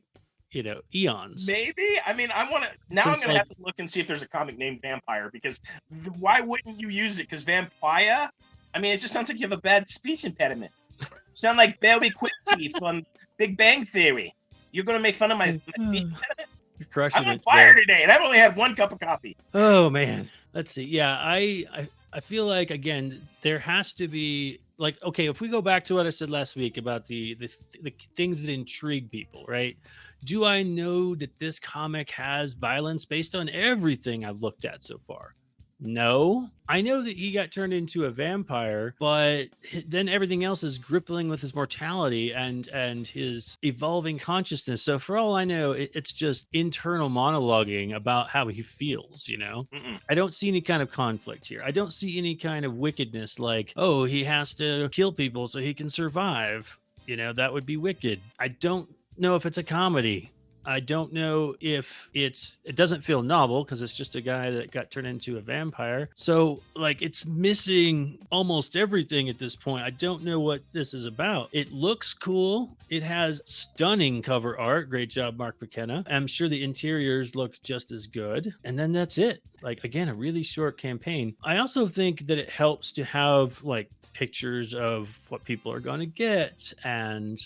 eons. Maybe. I mean, I'm gonna have to look and see if there's a comic named Vampire because why wouldn't you use it? Because Vampwyre, I mean, it just sounds like you have a bad speech impediment. Sound like Barry Quickteeth on Big Bang Theory. You're gonna make fun of my speech impediment? You're crushing I'm on it. fire today, and I've only had one cup of coffee. Oh man, let's see. Yeah, I feel like again there has to be like, okay, if we go back to what I said last week about the things that intrigue people, right? Do I know that this comic has violence based on everything I've looked at so far? No. I know that he got turned into a vampire, but then everything else is grappling with his mortality and his evolving consciousness. So for all I know, it's just internal monologuing about how he feels, Mm-mm. I don't see any kind of conflict here. I don't see any kind of wickedness like, oh, he has to kill people so he can survive. That would be wicked. I don't know if it's a comedy. I don't know if it doesn't feel novel because it's just a guy that got turned into a vampire. So like it's missing almost everything at this point. I don't know what this is about. It looks cool. It has stunning cover art. Great job, Mark McKenna. I'm sure the interiors look just as good. And then that's it. Like, again, a really short campaign. I also think that it helps to have like pictures of what people are going to get and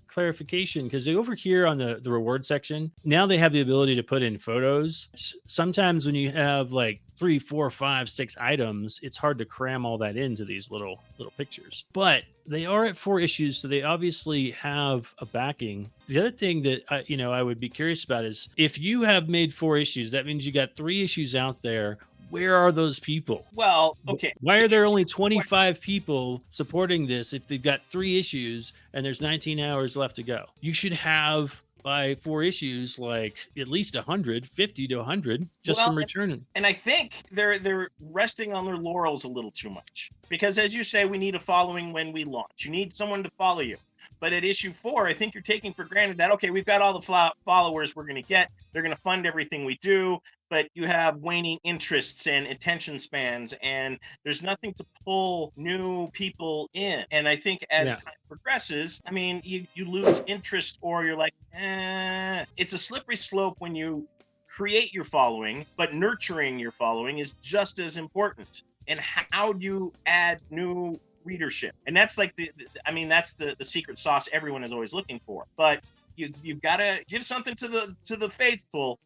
clarification, because over here on the reward section, now they have the ability to put in photos. Sometimes when you have like 3, 4, 5, 6 items, it's hard to cram all that into these little pictures, but they are at 4 issues, so they obviously have a backing. The other thing that I would be curious about is if you have made 4 issues, that means you got 3 issues out there. Where are those people? Well, okay. Why are there only 25 people supporting this if they've got 3 issues and there's 19 hours left to go? You should have, by 4 issues, like at least 50 to 100 just from returning. And I think they're resting on their laurels a little too much. Because as you say, we need a following when we launch. You need someone to follow you. But at issue 4, I think you're taking for granted that, okay, we've got all the followers we're going to get. They're going to fund everything we do. But you have waning interests and attention spans, and there's nothing to pull new people in. And I think as time progresses, I mean, you lose interest, or you're like, It's a slippery slope when you create your following, but nurturing your following is just as important. And how do you add new readership? And that's like that's the secret sauce everyone is always looking for. But you've got to give something to the faithful.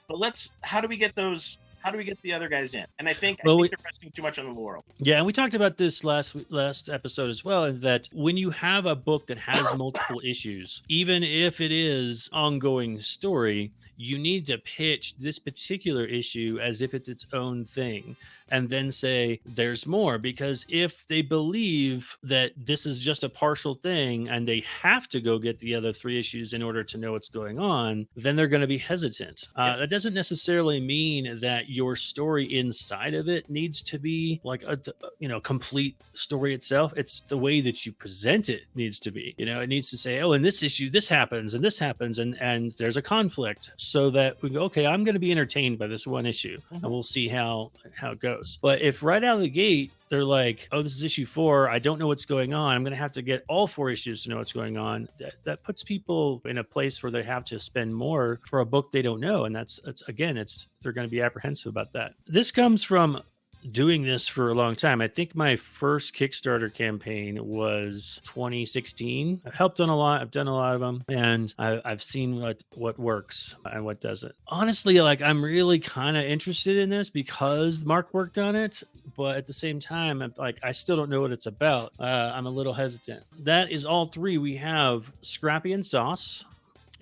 But how do we get the other guys in? And I think they're resting too much on the laurel. Yeah, and we talked about this last episode as well, that when you have a book that has multiple issues, even if it is ongoing story, you need to pitch this particular issue as if it's its own thing. and then say there's more, because if they believe that this is just a partial thing and they have to go get the other 3 issues in order to know what's going on, then they're going to be hesitant. That doesn't necessarily mean that your story inside of it needs to be like a complete story itself. It's the way that you present it needs to be. It needs to say, oh, in this issue this happens and this happens, and there's a conflict, so that we go, okay, I'm going to be entertained by this one issue, and we'll see how it goes. But if right out of the gate they're like, oh, this is issue 4, I don't know what's going on, I'm going to have to get all 4 issues to know what's going on, that puts people in a place where they have to spend more for a book they don't know. And that's they're going to be apprehensive about that. This comes from doing this for a long time. I think my first Kickstarter campaign was 2016. I've helped on a lot. I've done a lot of them, and I've seen what works and what doesn't. Honestly, like, I'm really kind of interested in this because Mark worked on it, but at the same time, I still don't know what it's about. I'm a little hesitant. That is all 3. We have Scrappy and Sauce,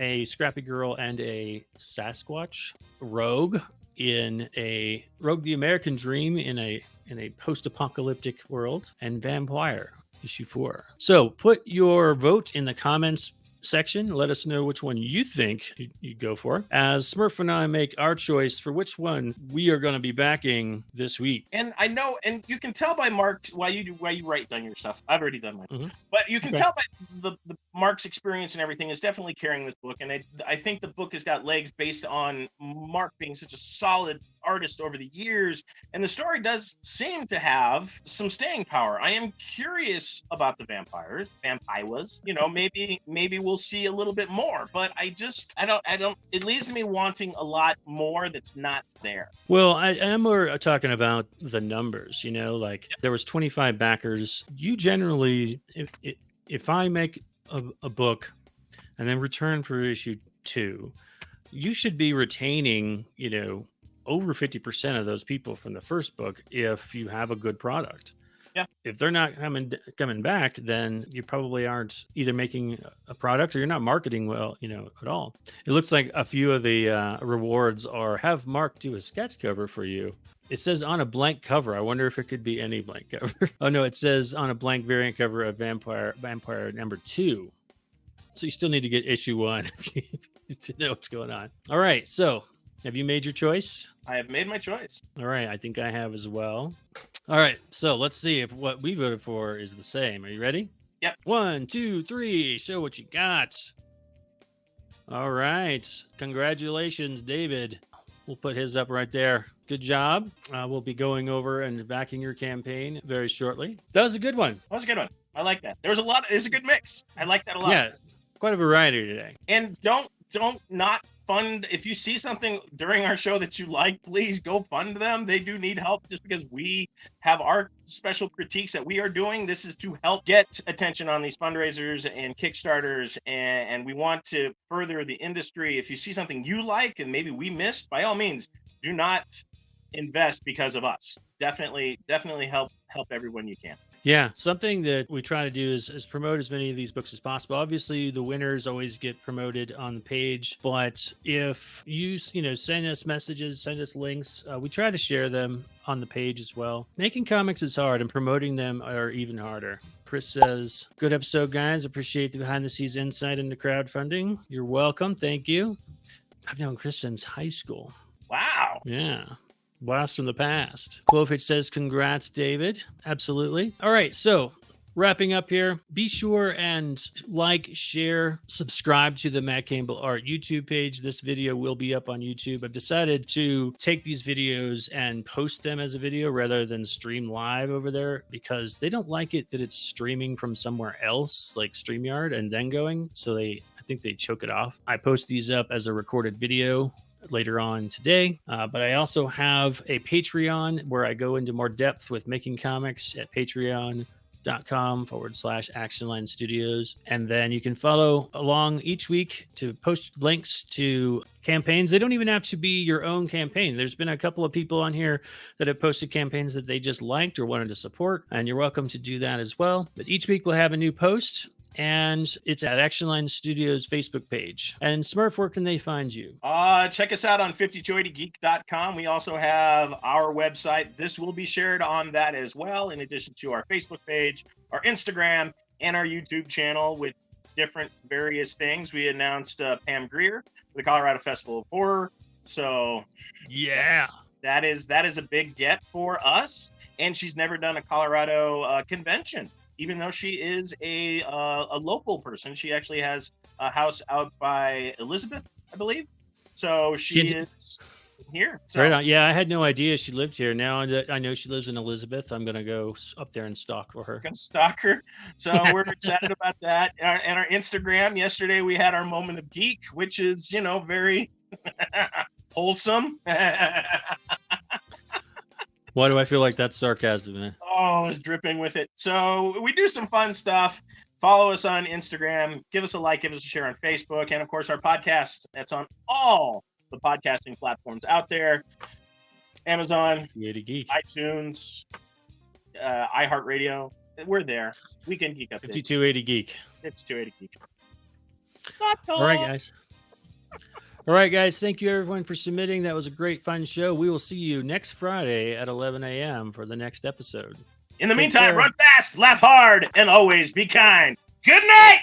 a Scrappy Girl and a Sasquatch, Rogue the American Dream in a post-apocalyptic world, and Vampwyre issue 4. So put your vote in the comments section. Let us know which one you think you go for, as Smurf and I make our choice for which one we are going to be backing this week. And I know, and you can tell by Mark why you write down your stuff. I've already done mine, but you can tell by the Mark's experience and everything is definitely carrying this book. And I think the book has got legs based on Mark being such a solid artist over the years, and the story does seem to have some staying power. I am curious about the vampires. Maybe we'll see a little bit more, but I don't it leaves me wanting a lot more that's not there. Well, I am more talking about the numbers, there was 25 backers. You generally, if I make a book and then return for issue 2, you should be retaining, over 50% of those people from the first book if you have a good product. Yeah. If they're not coming back, then you probably aren't either making a product or you're not marketing well, at all. It looks like a few of the rewards are have Mark do a sketch cover for you. It says on a blank cover. I wonder if it could be any blank cover. Oh no, it says on a blank variant cover of Vampwyre number 2. So you still need to get issue 1 to know what's going on. All right, so have you made your choice? I have made my choice. All right, I think I have as well. All right, so let's see if what we voted for is the same. Are you ready? Yep. 1, 2, 3. Show what you got. All right. Congratulations, David. We'll put his up right there. Good job. We'll be going over and backing your campaign very shortly. That was a good one. That was a good one. I like that. There's a good mix. I like that a lot. Yeah, quite a variety today. And don't not fund. If you see something during our show that you like, please go fund them. They do need help. Just because we have our special critiques that we are doing, this is to help get attention on these fundraisers and Kickstarters, and we want to further the industry. If you see something you like and maybe we missed, by all means, do not invest because of us. Definitely help everyone you can. Yeah, something that we try to do is promote as many of these books as possible. Obviously, the winners always get promoted on the page, but if you send us messages, send us links, we try to share them on the page as well. Making comics is hard, and promoting them are even harder. Chris says, good episode, guys. Appreciate the behind-the-scenes insight into crowdfunding. You're welcome. Thank you. I've known Chris since high school. Wow. Yeah. Blast from the past. Clovitch says, congrats, David. Absolutely. All right, so wrapping up here, be sure and like, share, subscribe to the Matt Campbell Art YouTube page. This video will be up on YouTube. I've decided to take these videos and post them as a video rather than stream live over there, because they don't like it that it's streaming from somewhere else, like StreamYard, and then going. So I think they choke it off. I post these up as a recorded video later on today, but I also have a Patreon where I go into more depth with making comics at patreon.com/Action Studios. And then you can follow along each week to post links to campaigns. They don't even have to be your own campaign. There's been a couple of people on here that have posted campaigns that they just liked or wanted to support, and you're welcome to do that as well. But each week we'll have a new post, and it's at Action Line Studios Facebook page. And Smurf, where can they find you? Check us out on 5280geek.com. We also have our website. This will be shared on that as well, in addition to our Facebook page, our Instagram, and our YouTube channel with different various things. We announced Pam Grier, the Colorado Festival of Horror. So yeah, that is a big get for us. And she's never done a Colorado convention, even though she is a local person. She actually has a house out by Elizabeth, I believe. So she is here. So. Right on. Yeah, I had no idea she lived here. Now that I know she lives in Elizabeth, I'm going to go up there and stalk for her. Gonna stalk her. So we're excited about that. And our Instagram, yesterday we had our moment of geek, which is, very wholesome. Why do I feel like that's sarcasm, man? Oh, it's dripping with it. So we do some fun stuff. Follow us on Instagram. Give us a like. Give us a share on Facebook. And, of course, our podcast. That's on all the podcasting platforms out there. Amazon, iTunes, iHeartRadio. We're there. Weekend Geek Update. 5280 Geek. It's 280 Geek. All right, guys. All right, guys. Thank you, everyone, for submitting. That was a great, fun show. We will see you next Friday at 11 a.m. for the next episode. In the meantime, run fast, laugh hard, and always be kind. Good night!